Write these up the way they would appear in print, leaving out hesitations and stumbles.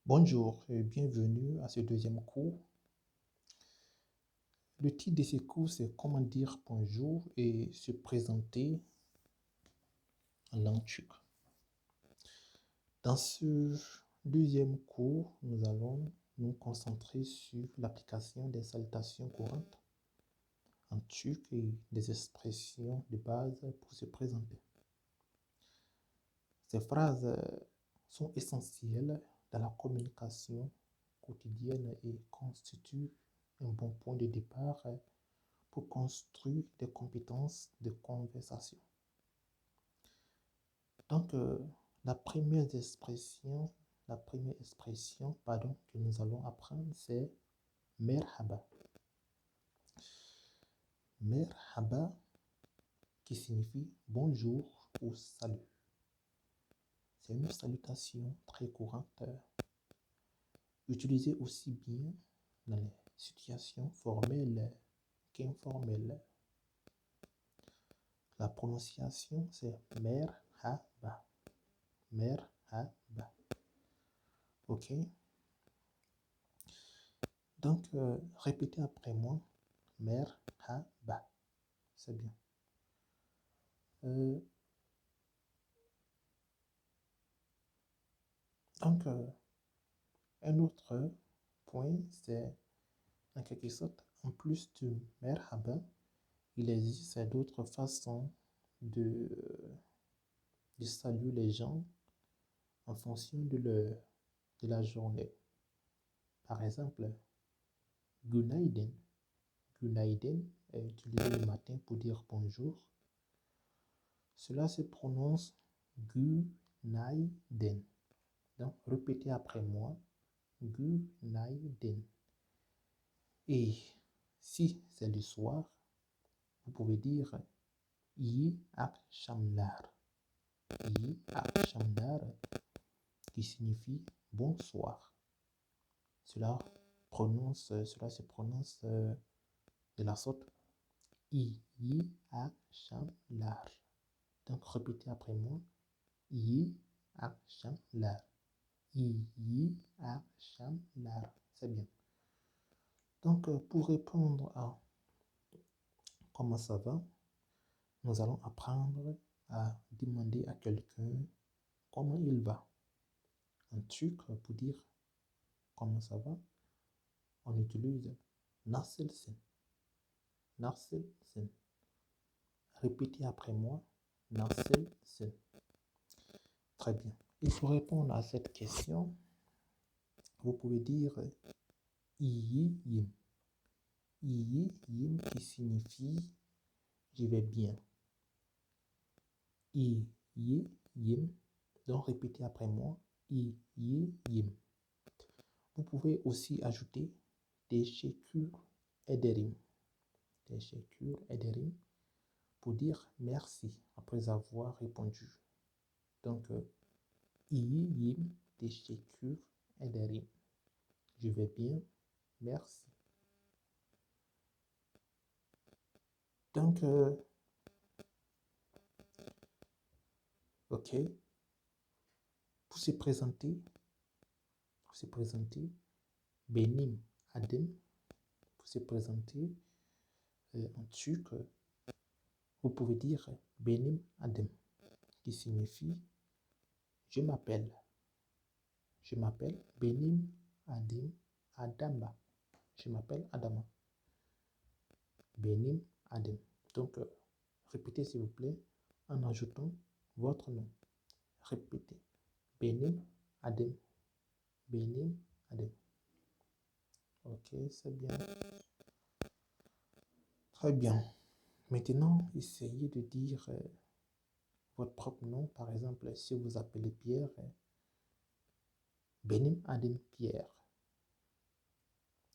Bonjour et bienvenue à ce deuxième cours. Le titre de ce cours, c'est comment dire bonjour et se présenter en langue turque. Dans ce deuxième cours, nous allons nous concentrer sur l'application des salutations courantes en turc et des expressions de base pour se présenter. Ces phrases sont essentielles dans la communication quotidienne et constituent un bon point de départ pour construire des compétences de conversation. Donc, la première expression que nous allons apprendre, c'est merhaba. Merhaba, qui signifie bonjour ou salut. C'est une salutation très courante, utilisée aussi bien dans les situations formelles qu'informelles. La prononciation, c'est merhaba. Merhaba. OK? Donc, répétez après moi. Merhaba. C'est bien. Donc, un autre point, c'est en quelque sorte, en plus de merhaba, il existe d'autres façons de saluer les gens en fonction de la journée. Par exemple, günaydın. Günaydın est utilisé le matin pour dire bonjour. Cela se prononce günaydın. Donc, répétez après moi. Günaydın. Et si c'est le soir, vous pouvez dire iyi akşamlar. İyi akşamlar, qui signifie bonsoir. Cela se prononce de la sorte iyi akşamlar. Donc, répétez après moi. İyi akşamlar. İyi akşamlar. C'est bien. Donc, pour répondre à comment ça va, nous allons apprendre à demander à quelqu'un comment il va. En turc, pour dire comment ça va, on utilise nasılsın. Nasılsın. Répétez après moi. Nasılsın. Très bien. Et pour répondre à cette question, vous pouvez dire iyiyim. Iyiyim qui signifie je vais bien. İyiyim. Donc répétez après moi. İyiyim. Vous pouvez aussi ajouter teşekkür ederim. Teşekkür ederim pour dire merci après avoir répondu. Donc, iyiyim, teşekkür ederim. Je vais bien, merci. Donc, OK. Pour se présenter, benim adım. Pour se présenter en turc, vous pouvez dire benim adım, qui signifie je m'appelle. Je m'appelle benim adım Adama. Je m'appelle Adama. Benim adım. Donc, répétez s'il vous plaît en ajoutant votre nom. Répétez. Benim adım. Benim adım. OK, c'est bien. Très bien. Maintenant, essayez de dire votre propre nom. Par exemple, si vous vous appelez Pierre, benim adım Pierre.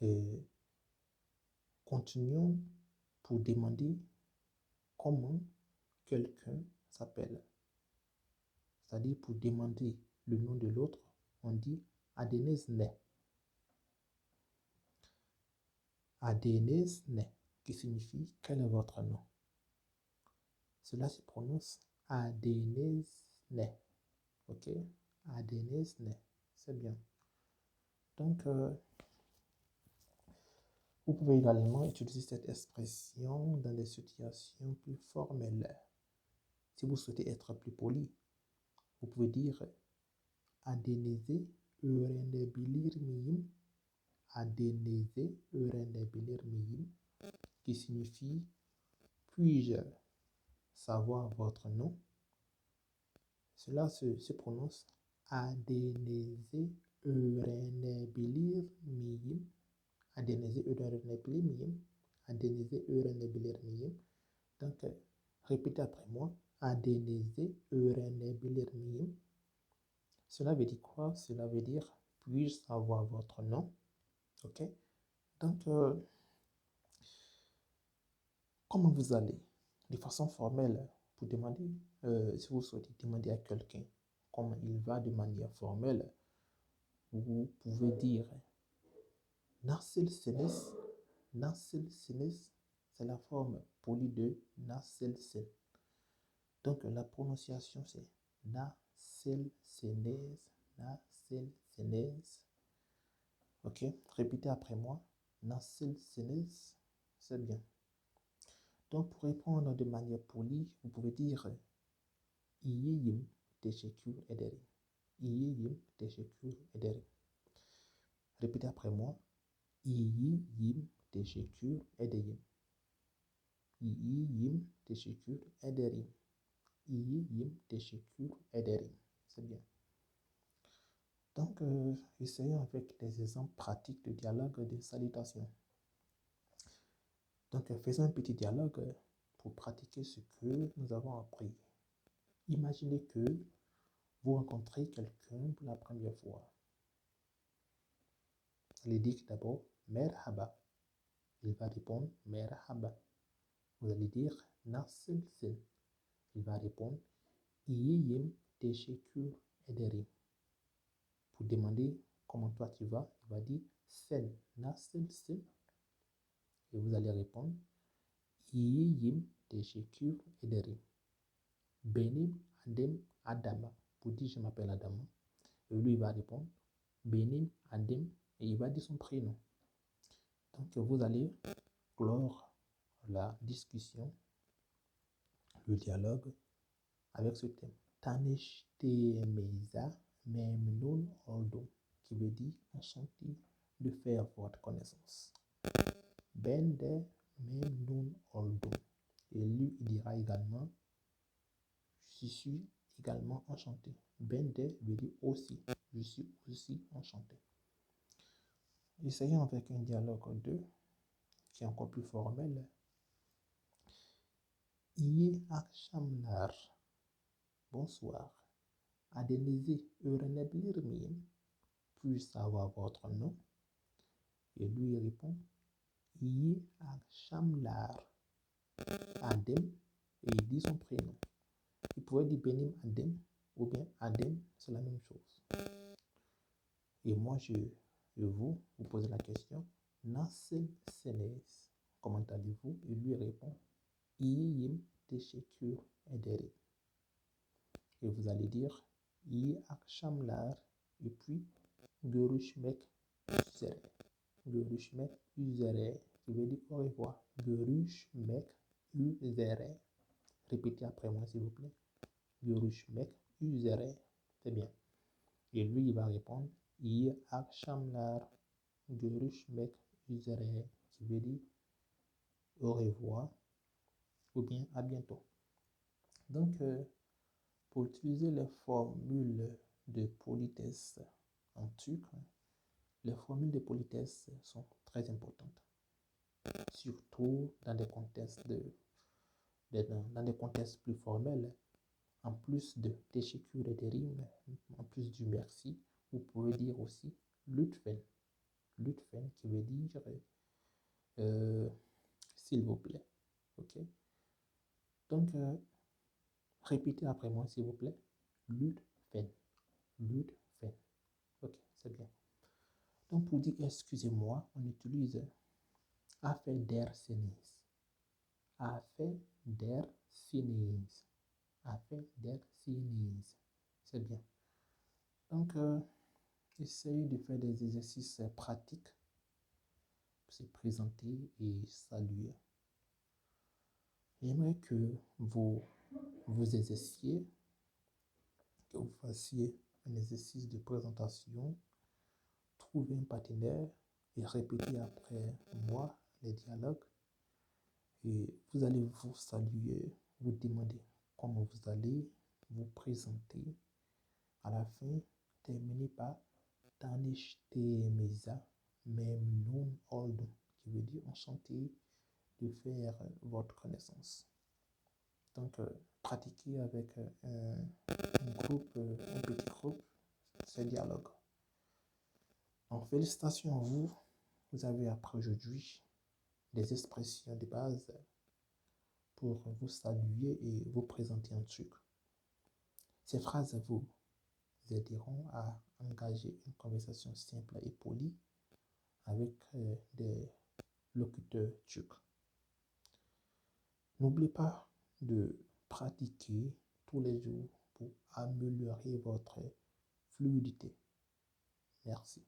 Et continuons pour demander comment quelqu'un s'appelle. C'est-à-dire pour demander le nom de l'autre, on dit adınız ne. Adınız ne, qui signifie quel est votre nom. Cela se prononce adınız ne. OK? Adınız ne. C'est bien. Donc, vous pouvez également utiliser cette expression dans des situations plus formelles. Si vous souhaitez être plus poli, vous pouvez dire Adeneze öğrenebilir miyim? Adeneze öğrenebilir miyim? Qui signifie puis-je savoir votre nom? Cela se prononce Adeneze öğrenebilir miyim? Adeneze öğrenebilir miyim? Adeneze öğrenebilir miyim? Donc, répétez après moi. Adeneze öğrenebilir miyim? Cela veut dire quoi? Cela veut dire puis-je savoir votre nom? Ok? Donc, comment vous allez? De façon formelle, pour demander, si vous souhaitez demander à quelqu'un comment il va de manière formelle, vous pouvez dire Nasılsınız? Nasılsınız? C'est la forme polie de nasılsın. Donc, la prononciation, c'est nasılsınız, nasılsınız. Ok? Répétez après moi. Nasılsınız? C'est bien. Donc, pour répondre de manière polie, vous pouvez dire İyiyim, teşekkür ederim. İyiyim, teşekkür ederim. Répétez après moi. İyiyim, teşekkür ederim. İyiyim, teşekkür ederim. İyiyim, teşekkür ederim. C'est bien. Donc, essayons avec des exemples pratiques de dialogue et de salutation. Donc, faisons un petit dialogue pour pratiquer ce que nous avons appris. Imaginez que vous rencontrez quelqu'un pour la première fois. Allez dire d'abord merhaba. Il va répondre merhaba. Vous allez dire nasılsın. Il va répondre İyiyim, teşekkür ederim. Pour demander comment toi tu vas, il va dire sen nasılsın. Et vous allez répondre İyiyim, teşekkür ederim. Benim adım Adama. Pour dire je m'appelle Adama. Et lui il va répondre Benim adım. Et il va dire son prénom. Donc vous allez clore la discussion, le dialogue avec ce thème. Tanıştığımıza memnun oldum. Qui veut dire enchanté de faire votre connaissance. Ben de memnun oldum. Et lui, il dira également, je suis également enchanté. Ben de veut dire aussi, je suis aussi enchanté. Essayons avec un dialogue 2, qui est encore plus formel. İyi akşamlar. Bonsoir. Adeneze öğrenebilir miyim? Puis-je savoir votre nom? Et lui il répond İyi akşamlar. Adem, et il dit son prénom. Il pourrait dire Benim Adem ou bien Adem, c'est la même chose. Et moi, je vous posez la question Nasılsınız? Comment allez-vous? Il lui répond İyiyim, teşekkür ederim. Et vous allez dire İyi akşamlar et puis görüşmek üzere. Görüşmek üzere, qui veut dire au revoir. Görüşmek üzere. Répétez après moi s'il vous plaît. Görüşmek üzere. C'est bien. Et lui il va répondre İyi akşamlar. Görüşmek üzere, qui veut dire au revoir ou bien à bientôt. Donc, pour utiliser les formules de politesse en turc, les formules de politesse sont très importantes, surtout dans des contextes, dans des contextes plus formels. En plus de teşekkür ederim, en plus du merci, vous pouvez dire aussi lütfen. Lütfen qui veut dire s'il vous plaît. Ok? Donc, répétez après moi s'il vous plaît. Lütfen. Lütfen. Ok, c'est bien. Donc, pour dire excusez-moi, on utilise affedersiniz. Affedersiniz. Affedersiniz. C'est bien. Donc, essayez de faire des exercices pratiques, se présenter et saluer. J'aimerais que vous exerciez, que vous fassiez un exercice de présentation, trouvez un partenaire et répétez après moi les dialogues. Et vous allez vous saluer, vous demander comment vous allez, vous présenter. À la fin, terminez par Tanishtemeza Memnun Oldum, qui veut dire enchanté de faire votre connaissance. Donc, pratiquez avec un groupe, un petit groupe, ces dialogues. Donc, félicitations à vous. Vous avez appris aujourd'hui des expressions de base pour vous saluer et vous présenter un truc. Ces phrases vous aideront à engager une conversation simple et polie avec des locuteurs turcs. N'oubliez pas de pratiquer tous les jours pour améliorer votre fluidité. Merci.